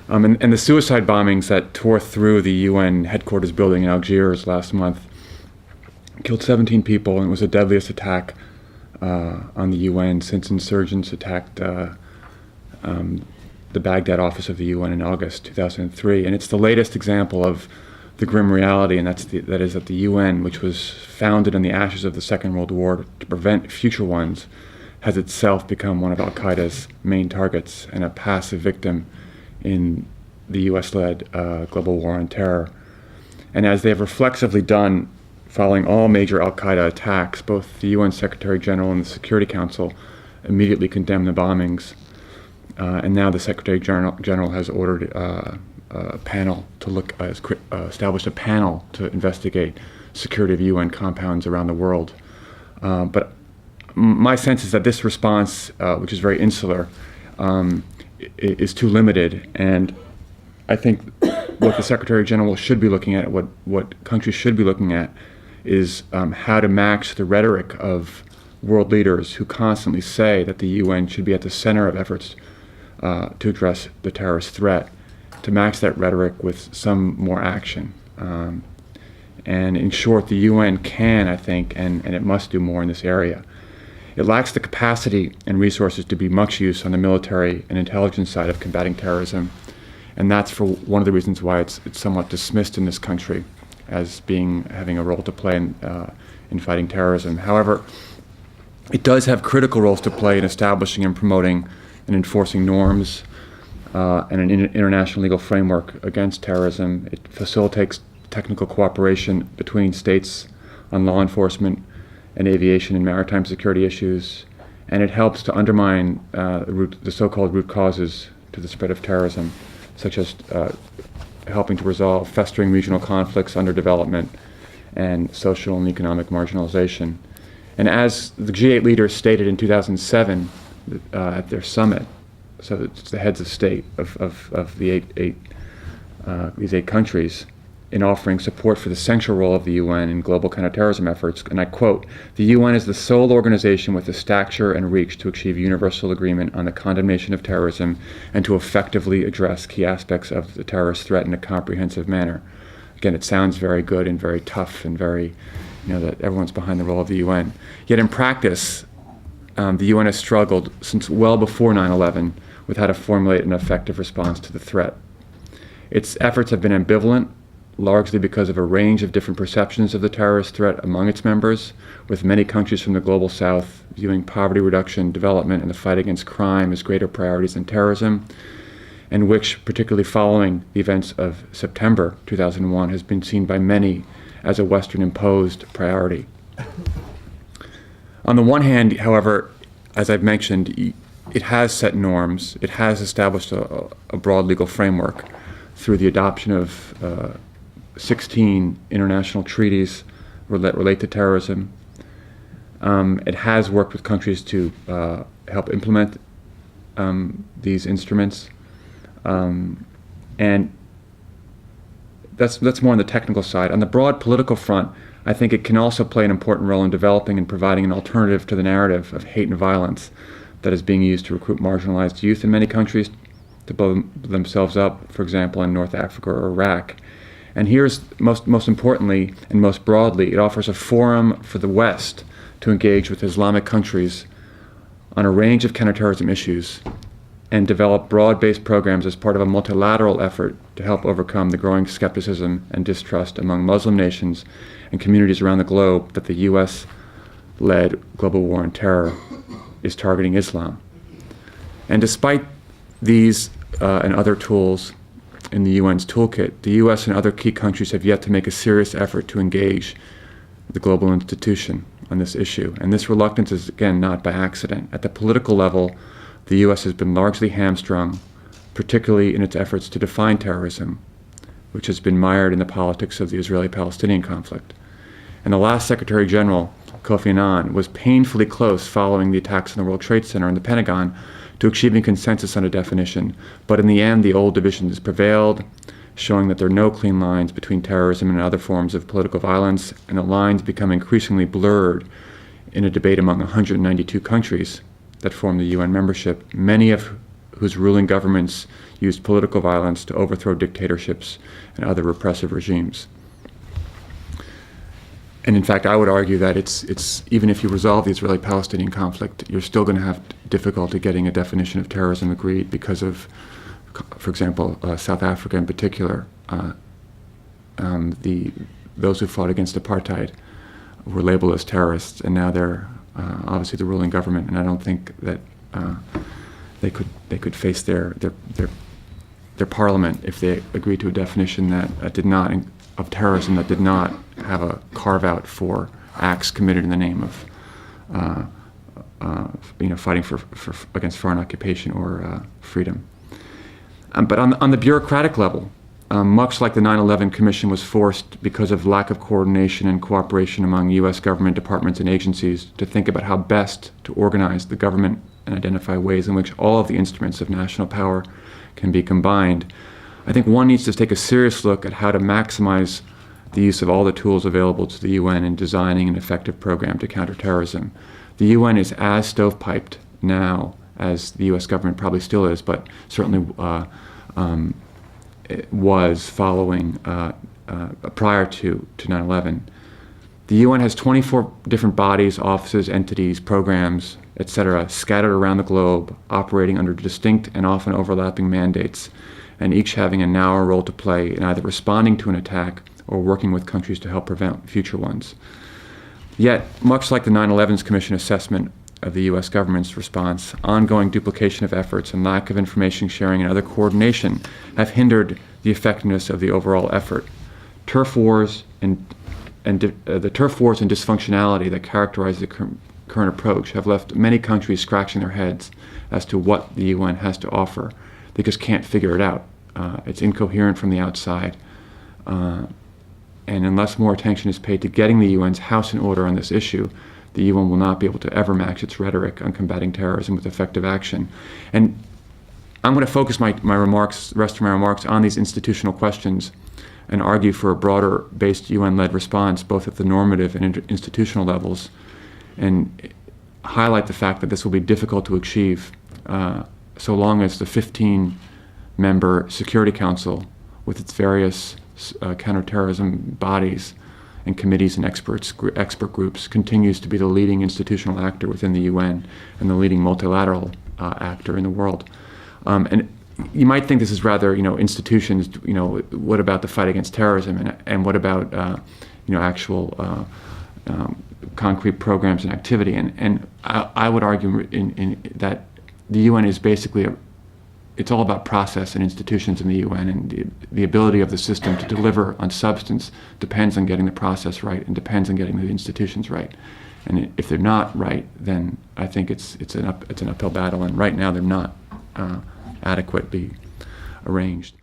And the suicide bombings that tore through the UN headquarters building in Algiers last month killed 17 people, and it was the deadliest attack on the UN since insurgents attacked the Baghdad office of the UN in August 2003. And it's the latest example of the grim reality, and that is that the UN, which was founded in the ashes of the Second World War to prevent future ones, has itself become one of al-Qaeda's main targets and a passive victim in the US-led global war on terror. And as they have reflexively done following all major al-Qaeda attacks, both the UN Secretary General and the Security Council immediately condemned the bombings. And now the Secretary General has ordered a panel to established a panel to investigate security of UN compounds around the world. But my sense is that this response, which is very insular, is too limited, and I think what the Secretary General should be looking at, what countries should be looking at, is how to match the rhetoric of world leaders who constantly say that the UN should be at the center of efforts to address the terrorist threat, to match that rhetoric with some more action. And in short, the UN can, I think, and it must do more in this area. It lacks the capacity and resources to be much use on the military and intelligence side of combating terrorism, and that's for one of the reasons why it's somewhat dismissed in this country as having a role to play in fighting terrorism. However, it does have critical roles to play in establishing and promoting and enforcing norms and an international legal framework against terrorism. It facilitates technical cooperation between states on law enforcement and aviation and maritime security issues, and it helps to undermine the so-called root causes to the spread of terrorism, such as helping to resolve festering regional conflicts, underdevelopment, and social and economic marginalization. And as the G8 leaders stated in 2007 at their summit, so it's the heads of state of the these eight countries, in offering support for the central role of the UN in global counterterrorism efforts, and I quote, "The UN is the sole organization with the stature and reach to achieve universal agreement on the condemnation of terrorism and to effectively address key aspects of the terrorist threat in a comprehensive manner." Again, it sounds very good and very tough and very, that everyone's behind the role of the UN. Yet in practice, the UN has struggled since well before 9/11 with how to formulate an effective response to the threat. Its efforts have been ambivalent, largely because of a range of different perceptions of the terrorist threat among its members, with many countries from the global south viewing poverty reduction, development, and the fight against crime as greater priorities than terrorism, and which, particularly following the events of September 2001, has been seen by many as a Western-imposed priority. On the one hand, however, as I've mentioned, it has set norms, it has established a broad legal framework through the adoption of 16 international treaties relate to terrorism. It has worked with countries to help implement these instruments, and that's more on the technical side. On the broad political front, I think it can also play an important role in developing and providing an alternative to the narrative of hate and violence that is being used to recruit marginalized youth in many countries to blow themselves up, for example, in North Africa or Iraq. And here's most importantly and most broadly, it offers a forum for the West to engage with Islamic countries on a range of counterterrorism issues and develop broad-based programs as part of a multilateral effort to help overcome the growing skepticism and distrust among Muslim nations and communities around the globe that the US-led global war on terror is targeting Islam. And despite these and other tools in the UN's toolkit, the US and other key countries have yet to make a serious effort to engage the global institution on this issue. And this reluctance is, again, not by accident. At the political level, the US has been largely hamstrung, particularly in its efforts to define terrorism, which has been mired in the politics of the Israeli-Palestinian conflict. And the last Secretary General, Kofi Annan, was painfully close following the attacks on the World Trade Center and the Pentagon to achieving consensus on a definition. But in the end, the old divisions prevailed, showing that there are no clean lines between terrorism and other forms of political violence, and the lines become increasingly blurred in a debate among 192 countries that form the UN membership, many of whose ruling governments used political violence to overthrow dictatorships and other repressive regimes. And in fact, I would argue that it's even if you resolve the Israeli-Palestinian conflict, you're still going to have difficulty getting a definition of terrorism agreed because of, for example, South Africa in particular. Those who fought against apartheid were labeled as terrorists, and now they're obviously the ruling government. And I don't think that they could face their parliament if they agreed to a definition that did not of terrorism that did not have a carve out for acts committed in the name of fighting for against foreign occupation or freedom. But on the bureaucratic level, much like the 9/11 Commission was forced because of lack of coordination and cooperation among U.S. government departments and agencies to think about how best to organize the government and identify ways in which all of the instruments of national power can be combined, I think one needs to take a serious look at how to maximize the use of all the tools available to the UN in designing an effective program to counter terrorism. The UN is as stovepiped now as the U.S. government probably still is, but certainly it was following prior to 9/11. The UN has 24 different bodies, offices, entities, programs, etc., scattered around the globe, operating under distinct and often overlapping mandates, and each having a narrow role to play in either responding to an attack or working with countries to help prevent future ones. Yet, much like the 9/11 Commission assessment of the U.S. government's response, ongoing duplication of efforts and lack of information sharing and other coordination have hindered the effectiveness of the overall effort. Turf wars and the turf wars and dysfunctionality that characterize the current approach have left many countries scratching their heads as to what the UN has to offer. They just can't figure it out. It's incoherent from the outside. And unless more attention is paid to getting the UN's house in order on this issue, the UN will not be able to ever match its rhetoric on combating terrorism with effective action. And I'm going to focus the rest of my remarks on these institutional questions and argue for a broader-based UN-led response, both at the normative and institutional levels, and highlight the fact that this will be difficult to achieve so long as the 15-member Security Council, with its various counterterrorism bodies and committees and expert groups, continues to be the leading institutional actor within the UN and the leading multilateral actor in the world. And you might think this is rather, institutions, what about the fight against terrorism, and what about, actual concrete programs and activity? And I would argue that the UN is basically it's all about process and institutions in the UN, and the ability of the system to deliver on substance depends on getting the process right and depends on getting the institutions right. And if they're not right, then I think it's an uphill battle, and right now they're not adequately arranged.